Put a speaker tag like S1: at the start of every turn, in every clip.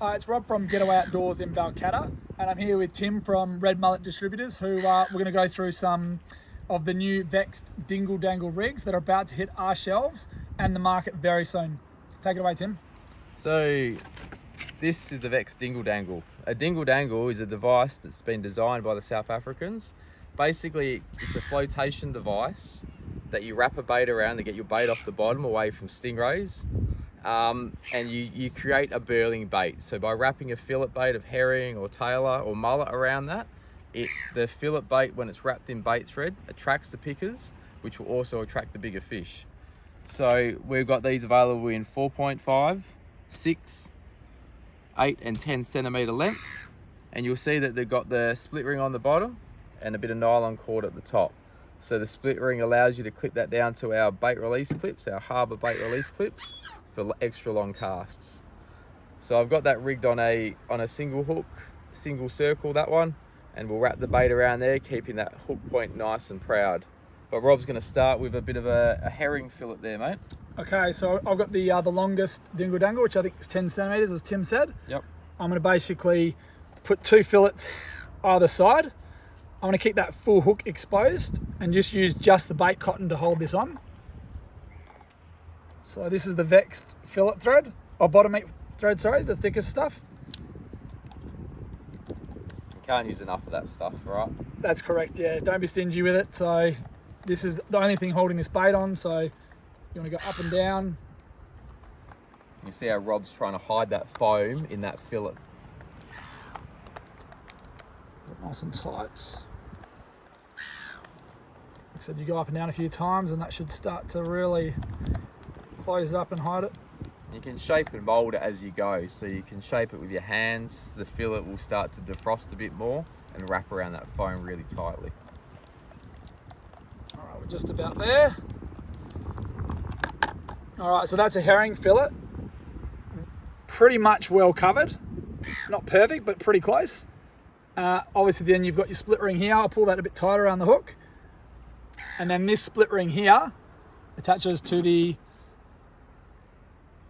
S1: Hi, it's Rob from Getaway Outdoors in Balcatta, and I'm here with Tim from Red Mullet Distributors, who we're going to go through some of the new Vexed Dingle Dangle rigs that are about to hit our shelves and the market very soon. Take it away, Tim.
S2: So this is the Vexed Dingle Dangle. A dingle dangle is a device that's been designed by the South Africans. Basically, it's a flotation device that you wrap a bait around to get your bait off the bottom away from stingrays. And you create a burling bait. So by wrapping a fillet bait of herring or tailor or mullet around that, the fillet bait, when it's wrapped in bait thread, attracts the pickers, which will also attract the bigger fish. So we've got these available in 4.5, 6, 8 and 10 centimetre lengths. And you'll see that they've got the split ring on the bottom and a bit of nylon cord at the top. So the split ring allows you to clip that down to our bait release clips, our harbour bait release clips, for extra long casts. So I've got that rigged on a single hook, single circle, that one, and we'll wrap the bait around there, keeping that hook point nice and proud. But Rob's going to start with a bit of a herring fillet there, mate.
S1: Okay, so I've got the longest dingle dangle, which I think is 10 centimetres, as Tim said.
S2: Yep.
S1: I'm going to basically put 2 fillets either side. I'm going to keep that full hook exposed and just use the bait cotton to hold this on. So this is the Vexed fillet thread, or bottom meat thread, sorry, the thickest stuff.
S2: You can't use enough of that stuff, right?
S1: That's correct, yeah. Don't be stingy with it. So this is the only thing holding this bait on, so you want to go up and down.
S2: You see how Rob's trying to hide that foam in that fillet.
S1: Nice and tight. Like I said, you go up and down a few times and that should start to really close it up and hide it.
S2: You can shape and mould it as you go. So you can shape it with your hands. The fillet will start to defrost a bit more and wrap around that foam really tightly.
S1: All right, we're just about there. All right, so that's a herring fillet. Pretty much well covered. Not perfect, but pretty close. Obviously then you've got your split ring here. I'll pull that a bit tighter around the hook. And then this split ring here attaches to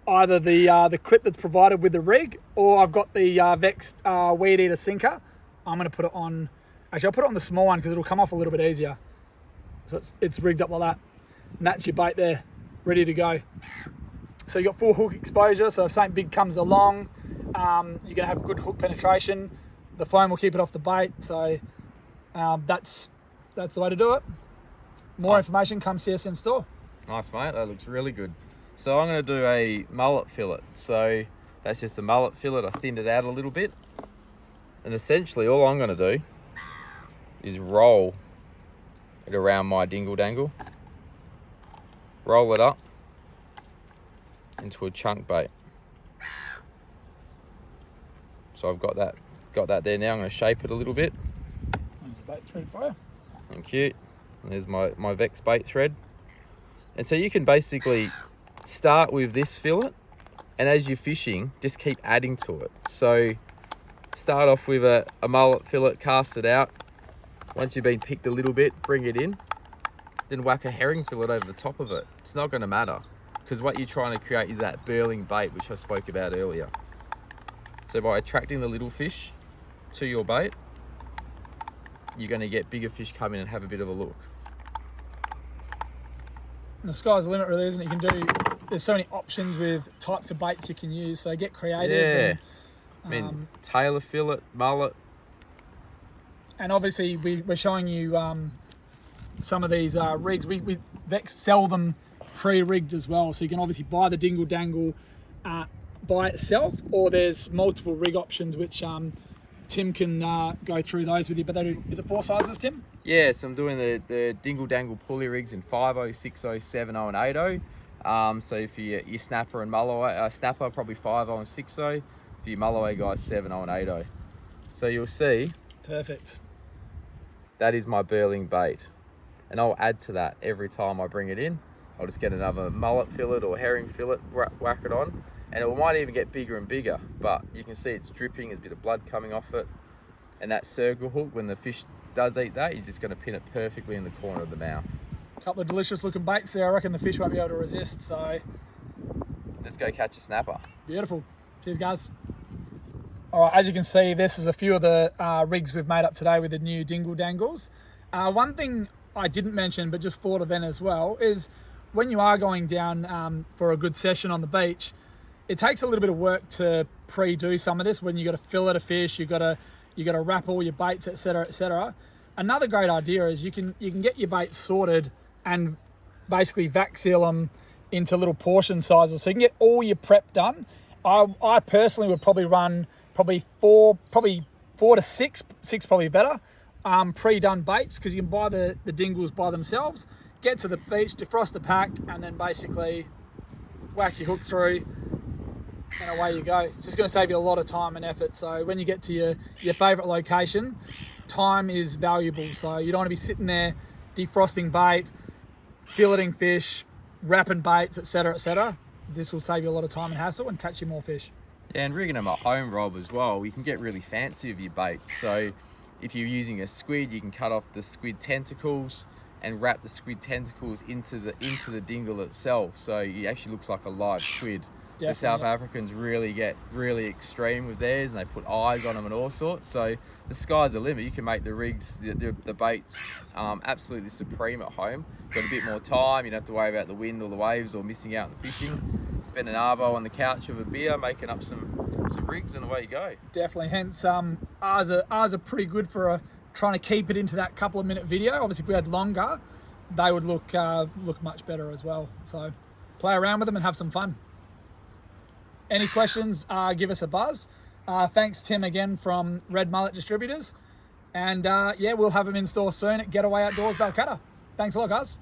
S1: either the clip that's provided with the rig, or I've got the Vexed Weed Eater sinker. I'm going to put it on, actually I'll put it on the small one because it'll come off a little bit easier. So it's rigged up like that. And that's your bait there, ready to go. So you've got full hook exposure, so if something big comes along, you're going to have good hook penetration. The foam will keep it off the bait, so that's the way to do it. More information, come see us in store.
S2: Nice, mate, that looks really good. So I'm going to do a mullet fillet. So that's just a mullet fillet. I thinned it out a little bit. And essentially all I'm going to do is roll it around my dingle dangle. Roll it up into a chunk bait. So I've got that there now. I'm going to shape it a little bit.
S1: There's the bait thread for you.
S2: Thank you. And there's my Vexed bait thread. And so you can basically start with this fillet, and as you're fishing, just keep adding to it. So start off with a mullet fillet, cast it out. Once you've been picked a little bit, bring it in. Then whack a herring fillet over the top of it. It's not going to matter, because what you're trying to create is that burling bait, which I spoke about earlier. So by attracting the little fish to your bait, you're going to get bigger fish come in and have a bit of a look.
S1: And the sky's the limit, really, isn't it? There's so many options with types of baits you can use, so get creative.
S2: Yeah.
S1: And,
S2: I mean, tailor fillet, mullet.
S1: And obviously we're showing you some of these rigs. We Vexed sell them pre-rigged as well, so you can obviously buy the dingle dangle by itself, or there's multiple rig options which Tim can go through those with you. But is it 4 sizes, Tim?
S2: Yeah, so I'm doing the dingle dangle pulley rigs in 5.0, 6.0, 7.0 and 8.0. So for your snapper and mulloway, snapper probably 5.0 and 6.0. For your mulloway guys, 7.0 and 8.0. So you'll see.
S1: Perfect.
S2: That is my burling bait. And I'll add to that every time I bring it in. I'll just get another mullet fillet or herring fillet, whack it on. And it might even get bigger and bigger, but you can see it's dripping, there's a bit of blood coming off it. And that circle hook, when the fish does eat that, he's just going to pin it perfectly in the corner of the mouth.
S1: A couple of delicious looking baits there. I reckon the fish won't be able to resist, so
S2: Let's go catch a snapper.
S1: beautiful. Cheers, guys. All right, as you can see, this is a few of the rigs we've made up today with the new Dingle Dangles. One thing I didn't mention, but just thought of then as well, is when you are going down for a good session on the beach, it takes a little bit of work to pre-do some of this. When you got to fillet a fish, you got to wrap all your baits, etc., etc. Another great idea is you can get your baits sorted and basically vac seal them into little portion sizes, so you can get all your prep done. I personally would probably run four to six probably better, pre-done baits, because you can buy the dingles by themselves, get to the beach, defrost the pack, and then basically whack your hook through, and away you go. It's just going to save you a lot of time and effort. So when you get to your favourite location, time is valuable. So you don't want to be sitting there defrosting bait, filleting fish, wrapping baits, etc., etc. This will save you a lot of time and hassle and catch you more fish.
S2: Yeah, and rigging them at home, Rob, as well, you can get really fancy with your baits. So if you're using a squid, you can cut off the squid tentacles and wrap the squid tentacles into the dingle itself, so it actually looks like a live squid. The South Africans really get really extreme with theirs, and they put eyes on them and all sorts. So the sky's the limit. You can make the rigs, the baits, absolutely supreme at home. Got a bit more time. You don't have to worry about the wind or the waves or missing out on the fishing. Spend an arvo on the couch with a beer, making up some rigs, and away you go.
S1: Definitely. Hence, ours are pretty good for trying to keep it into that couple of minute video. Obviously, if we had longer, they would look much better as well. So play around with them and have some fun. Any questions, give us a buzz. Thanks, Tim, again from Red Mullet Distributors. And yeah, we'll have them in store soon at Getaway Outdoors Balcatta. Thanks a lot, guys.